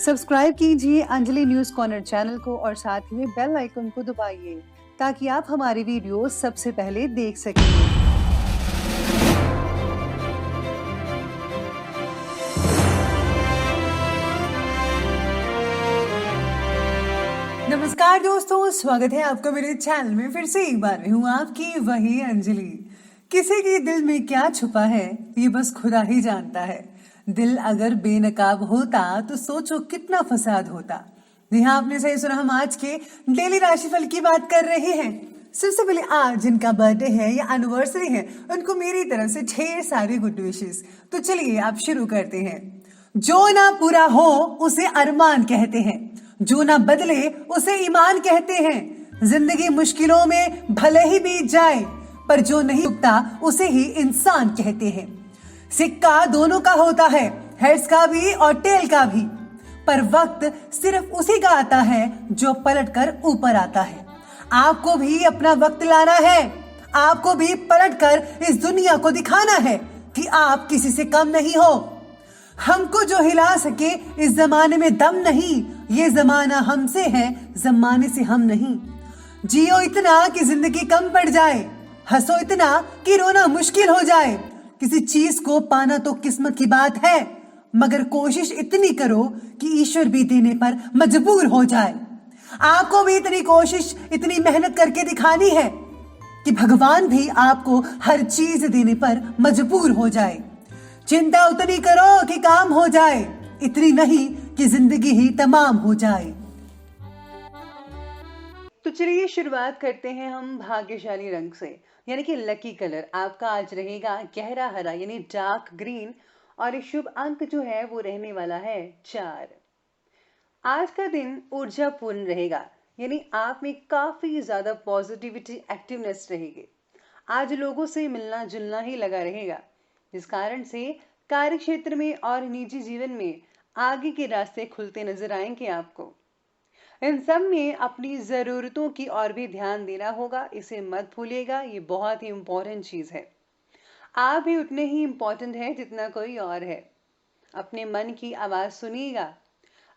Subscribe कीजिए Anjali news corner channel को और साथ ही में बेल आइकन को दबाइए ताकि आप हमारी वीडियो सबसे पहले देख सकें। नमस्कार दोस्तों, स्वागत है आपका मेरे चैनल में। फिर से एक बार मैं हूँ आपकी वही अंजलि। किसी के दिल में क्या छुपा है ये बस खुदा ही जानता है। दिल अगर बेनकाब होता तो सोचो कितना फसाद होता। यहाँ आपने सही सुना, हम आज के डेली राशिफल की बात कर रहे हैं। सबसे पहले आज जिनका बर्थडे है या एनिवर्सरी है उनको मेरी तरफ से ढेर सारी गुड विशेस। तो चलिए आप शुरू करते हैं। जो ना पूरा हो उसे अरमान कहते हैं, जो ना बदले उसे ईमान कहते हैं। जिंदगी मुश्किलों में भले ही बीत जाए पर जो नहीं रुकता उसे ही इंसान कहते हैं। सिक्का दोनों का होता है, हेड्स का भी और टेल का भी, पर वक्त सिर्फ उसी का आता है जो पलटकर ऊपर आता है। आपको भी अपना वक्त लाना है, आपको भी पलटकर इस दुनिया को दिखाना है कि आप किसी से कम नहीं हो। हमको जो हिला सके इस जमाने में दम नहीं, ये जमाना हमसे है, जमाने से हम नहीं। जियो इतना कि जिंदगी कम पड़ जाए, हंसो इतना कि रोना मुश्किल हो जाए। किसी चीज को पाना तो किस्मत की बात है, मगर कोशिश इतनी करो कि ईश्वर भी देने पर मजबूर हो जाए। आपको भी इतनी कोशिश, इतनी मेहनत करके दिखानी है कि भगवान भी आपको हर चीज देने पर मजबूर हो जाए। चिंता उतनी करो कि काम हो जाए, इतनी नहीं कि जिंदगी ही तमाम हो जाए। तो चलिए शुरुआत करते हैं हम भाग्यशाली रंग से, यानी कि लकी कलर आपका आज रहेगा गहरा हरा यानी डार्क ग्रीन, और शुभ अंक जो है वो रहने वाला है 4। आज का दिन ऊर्जापूर्ण रहेगा, यानी आप में काफी ज्यादा पॉजिटिविटी, एक्टिवनेस रहेगी। आज लोगों से मिलना जुलना ही लगा रहेगा, जिस कारण से कार्य क्षेत्र में और निजी जीवन में आगे के रास्ते खुलते नजर आएंगे आपको। इन सब में अपनी जरूरतों की ओर भी ध्यान देना होगा, इसे मत भूलिएगा, ये बहुत ही इंपॉर्टेंट चीज है। आप भी उतने ही इंपॉर्टेंट है जितना कोई और है। अपने मन की आवाज सुनिएगा।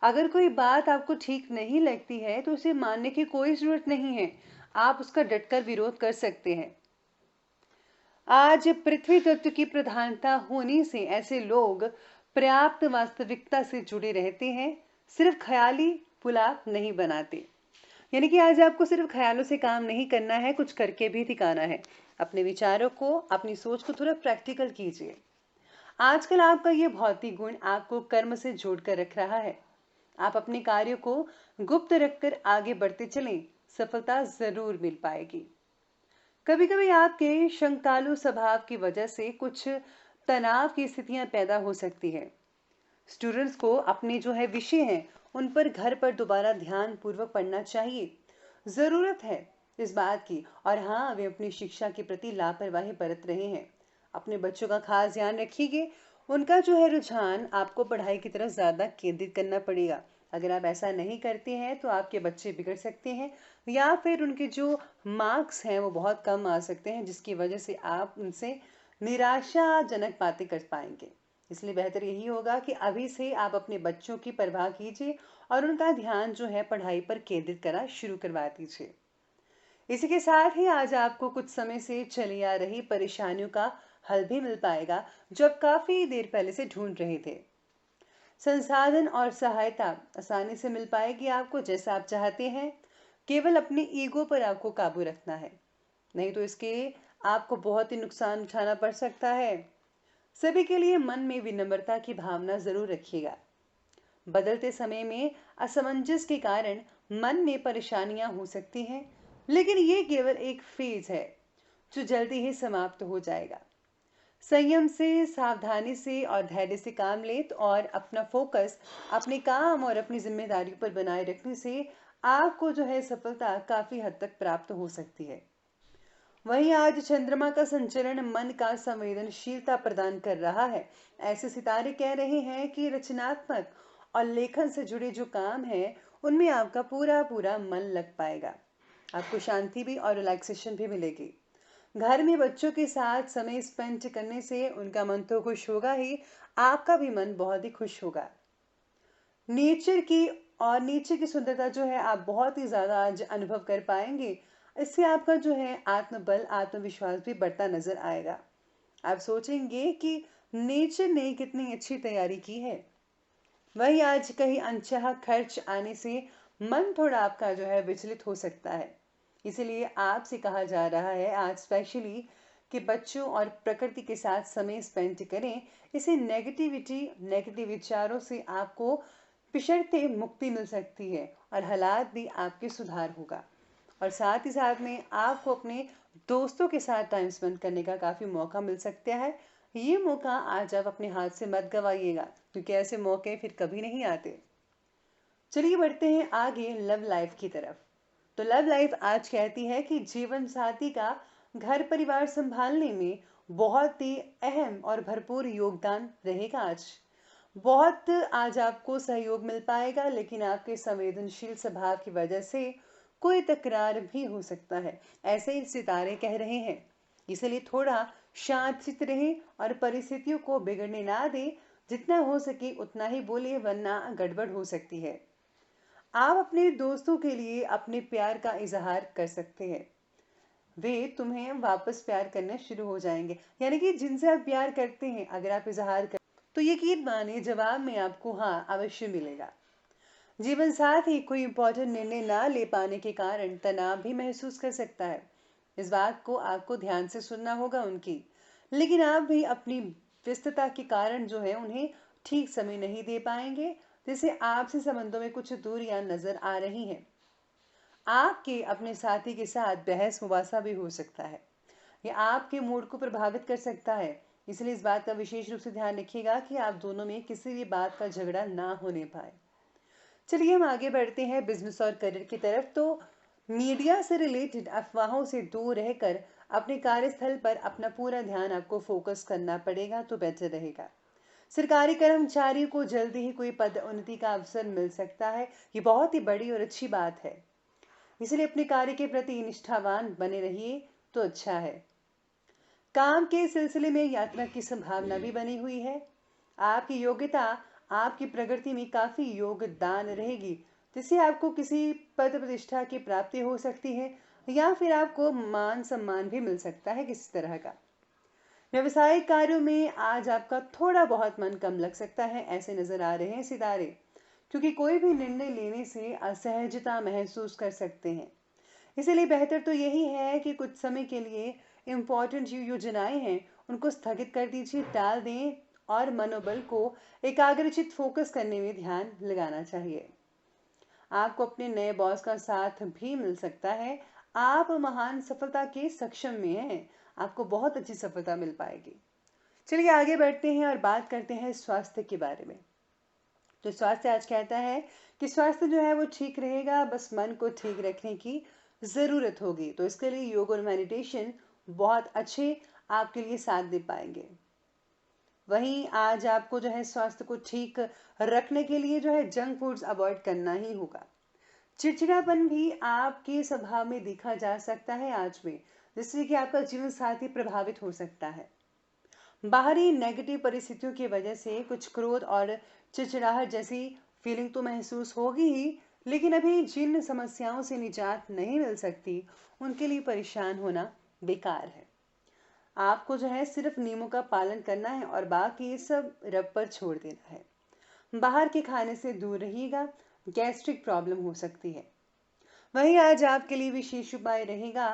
अगर कोई बात आपको ठीक नहीं लगती है तो उसे मानने की कोई जरूरत नहीं है, आप उसका डटकर विरोध कर सकते हैं। आज पृथ्वी तत्व की प्रधानता होने से ऐसे लोग पर्याप्त वास्तविकता से जुड़े रहते हैं, सिर्फ ख्याली पुलाव नहीं बनाते। यानी कि आज आपको सिर्फ ख्यालों से काम नहीं करना है, कुछ करके भी दिखाना है। अपने विचारों को, अपनी सोच को थोड़ा प्रैक्टिकल कीजिए। आजकल आपका ये भौतिक गुण आपको कर्म से जोड़कर रख रहा है। आप अपने कार्यों को गुप्त रखकर आगे बढ़ते चलें, सफलता जरूर मिल पाएगी। कभी कभी आपके शंकालु स्वभाव की वजह से कुछ तनाव की स्थितियां पैदा हो सकती है। स्टूडेंट्स को अपने जो है विषय हैं उन पर घर पर दोबारा ध्यान पूर्वक पढ़ना चाहिए। जरूरत है इस बात की, और हाँ, वे अपनी शिक्षा के प्रति लापरवाही बरत रहे हैं। अपने बच्चों का खास ध्यान रखिए, उनका जो है रुझान आपको पढ़ाई की तरफ ज्यादा केंद्रित करना पड़ेगा। अगर आप ऐसा नहीं करते हैं तो आपके बच्चे बिगड़ सकते हैं, या फिर उनके जो मार्क्स हैं वो बहुत कम आ सकते हैं, जिसकी वजह से आप उनसे निराशाजनक बातें कर पाएंगे। इसलिए बेहतर यही होगा कि अभी से आप अपने बच्चों की परवाह कीजिए और उनका ध्यान जो है पढ़ाई पर केंद्रित करना शुरू करवा दीजिए। इसी के साथ ही आज आपको कुछ समय से चली आ रही परेशानियों का हल भी मिल पाएगा, जो आप काफी देर पहले से ढूंढ रहे थे। संसाधन और सहायता आसानी से मिल पाएगी आपको, जैसा आप चाहते हैं। केवल अपने ईगो पर आपको काबू रखना है, नहीं तो इसके आपको बहुत ही नुकसान उठाना पड़ सकता है। सभी के लिए मन में विनम्रता की भावना जरूर रखिएगा। बदलते समय में असमंजस के कारण मन में परेशानियां हो सकती हैं, लेकिन ये केवल एक फेज है जो जल्दी ही समाप्त हो जाएगा। संयम से, सावधानी से और धैर्य से काम लें और अपना फोकस अपने काम और अपनी जिम्मेदारी पर बनाए रखने से आपको जो है सफलता काफी हद तक प्राप्त हो सकती है। वहीं आज चंद्रमा का संचरण मन का संवेदनशीलता प्रदान कर रहा है। ऐसे सितारे कह रहे हैं कि रचनात्मक और लेखन से जुड़े जो काम है उनमें आपका पूरा पूरा मन लग पाएगा। आपको शांति भी और रिलैक्सेशन भी मिलेगी। घर में बच्चों के साथ समय स्पेंड करने से उनका मन तो खुश होगा ही, आपका भी मन बहुत ही खुश होगा। नेचर की और नेचर की सुंदरता जो है आप बहुत ही ज़्यादा आज अनुभव कर पाएंगे। इससे आपका जो है आत्मबल, आत्मविश्वास भी बढ़ता नजर आएगा। आप सोचेंगे कि नेचर ने कितनी अच्छी तैयारी की है। वही आज कहीं अनचाहा खर्च आने से मन थोड़ा आपका जो है विचलित हो सकता है। इसीलिए आपसे कहा जा रहा है आज स्पेशली कि बच्चों और प्रकृति के साथ समय स्पेंड करें। इसे नेगेटिव विचारों से आपको पिछड़ते मुक्ति मिल सकती है और हालात भी आपके सुधार होगा। और साथ ही साथ में आपको अपने दोस्तों के साथ टाइम स्पेंड करने का काफ़ी मौका मिल सकता है। ये मौका आज आप अपने हाथ से मत गवाइएगा, क्योंकि ऐसे मौके फिर कभी नहीं आते। चलिए बढ़ते हैं आगे लव लाइफ की तरफ। तो लव लाइफ आज कहती है कि जीवन साथी का घर परिवार संभालने में बहुत ही अहम और भरपूर योगदान रहेगा आज। बहुत आज आपको सहयोग मिल पाएगा, लेकिन आपके संवेदनशील स्वभाव की वजह से कोई तकरार भी हो सकता है, ऐसे ही सितारे कह रहे हैं। इसलिए थोड़ा शांत चित्त रहे और परिस्थितियों को बिगड़ने ना दे। जितना हो सके उतना ही बोलिए, वरना गड़बड़ हो सकती है। आप अपने दोस्तों के लिए अपने प्यार का इजहार कर सकते हैं। वे तुम्हें वापस प्यार करना शुरू हो जाएंगे। यानी कि जिनसे आप प्यार करते हैं, अगर आप इजहार कर तो यकीन मानिए जवाब में आपको हाँ अवश्य मिलेगा। जीवन साथी कोई इंपॉर्टेंट निर्णय ना ले पाने के कारण तनाव भी महसूस कर सकता है। इस बात को आपको ध्यान से सुनना होगा उनकी। लेकिन आप भी अपनी व्यस्तता के कारण जो है उन्हें ठीक समय नहीं दे पाएंगे, जिससे आपसे संबंधों में कुछ दूरियां नजर आ रही हैं। आपके अपने साथी के साथ बहस मुबासा भी हो सकता है। यह आपके मूड को प्रभावित कर सकता है। इसलिए इस बात का विशेष रूप से ध्यान रखिएगा कि आप दोनों में किसी भी बात का झगड़ा ना होने पाए। चलिए हम आगे बढ़ते हैं बिजनेस और करियर की तरफ। तो मीडिया से रिलेटेड अफवाहों से दूर रहकर अपने कार्यस्थल पर अपना पूरा ध्यान आपको फोकस करना पड़ेगा, तो बेहतर रहेगा। सरकारी कर्मचारियों को जल्दी ही कोई पदोन्नति का अवसर मिल सकता है। ये बहुत ही बड़ी और अच्छी बात है। इसलिए अपने कार्य के प्रति निष्ठावान बने रहिए तो अच्छा है। काम के सिलसिले में यात्रा की संभावना भी बनी हुई है। आपकी योग्यता आपकी प्रगति में काफी योगदान रहेगी, जिससे आपको किसी पद प्रतिष्ठा की प्राप्ति हो सकती है, या फिर आपको मान सम्मान भी मिल सकता है किसी तरह का। व्यवसायिक कार्यों में आज आपका थोड़ा बहुत मन कम लग सकता है, ऐसे नजर आ रहे हैं सितारे, क्योंकि कोई भी निर्णय लेने से असहजता महसूस कर सकते हैं। इसीलिए बेहतर तो यही है कि कुछ समय के लिए इम्पोर्टेंट जो योजनाएं हैं उनको स्थगित कर दीजिए, टाल दें और मनोबल को एकाग्रचित फोकस करने में ध्यान लगाना चाहिए। आपको अपने नए बॉस का साथ भी मिल सकता है। आप महान सफलता के सक्षम में हैं। आपको बहुत अच्छी सफलता मिल पाएगी। चलिए आगे बढ़ते हैं और बात करते हैं स्वास्थ्य के बारे में। तो स्वास्थ्य आज कहता है कि स्वास्थ्य जो है वो ठीक रहेगा, बस मन को ठीक रखने की ज़रूरत होगी। तो इसके लिए योग और मेडिटेशन बहुत अच्छे आपके लिए साथ दे पाएंगे। वहीं आज आपको जो है स्वास्थ्य को ठीक रखने के लिए जो है जंक फूड्स अवॉइड करना ही होगा। चिड़चिड़ापन भी आपके स्वभाव में देखा जा सकता है आज में, जिससे कि आपका जीवन साथी प्रभावित हो सकता है। बाहरी नेगेटिव परिस्थितियों की वजह से कुछ क्रोध और चिड़चिड़ाहट जैसी फीलिंग तो महसूस होगी ही, लेकिन अभी जिन समस्याओं से निजात नहीं मिल सकती उनके लिए परेशान होना बेकार है। आपको जो है सिर्फ नियमों का पालन करना है और बाकी ये सब रब पर छोड़ देना है। बाहर के खाने से दूर रहिएगा, गैस्ट्रिक प्रॉब्लम हो सकती है। वहीं आज आपके लिए विशेष उपाय रहेगा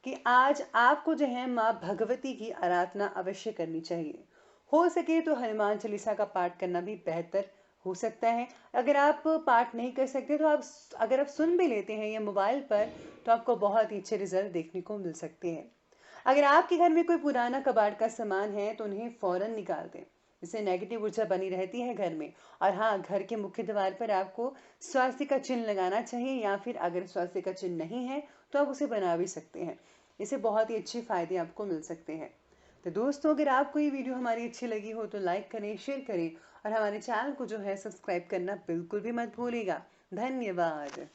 कि आज आपको जो है माँ भगवती की आराधना अवश्य करनी चाहिए। हो सके तो हनुमान चालीसा का पाठ करना भी बेहतर हो सकता है। अगर आप पाठ नहीं कर सकते तो आप अगर आप सुन भी लेते हैं या मोबाइल पर, तो आपको बहुत ही अच्छे रिजल्ट देखने को मिल सकते हैं। अगर आपके घर में कोई पुराना कबाड़ का सामान है तो उन्हें फौरन निकाल दें। इससे नेगेटिव ऊर्जा बनी रहती है घर में। और हाँ, घर के मुख्य द्वार पर आपको स्वास्थ्य का चिन्ह लगाना चाहिए, या फिर अगर स्वास्थ्य का चिन्ह नहीं है तो आप उसे बना भी सकते हैं। इससे बहुत ही अच्छे फायदे आपको मिल सकते हैं। तो दोस्तों, अगर आपको ये वीडियो हमारी अच्छी लगी हो तो लाइक करें, शेयर करें और हमारे चैनल को जो है सब्सक्राइब करना बिल्कुल भी मत भूलिएगा। धन्यवाद।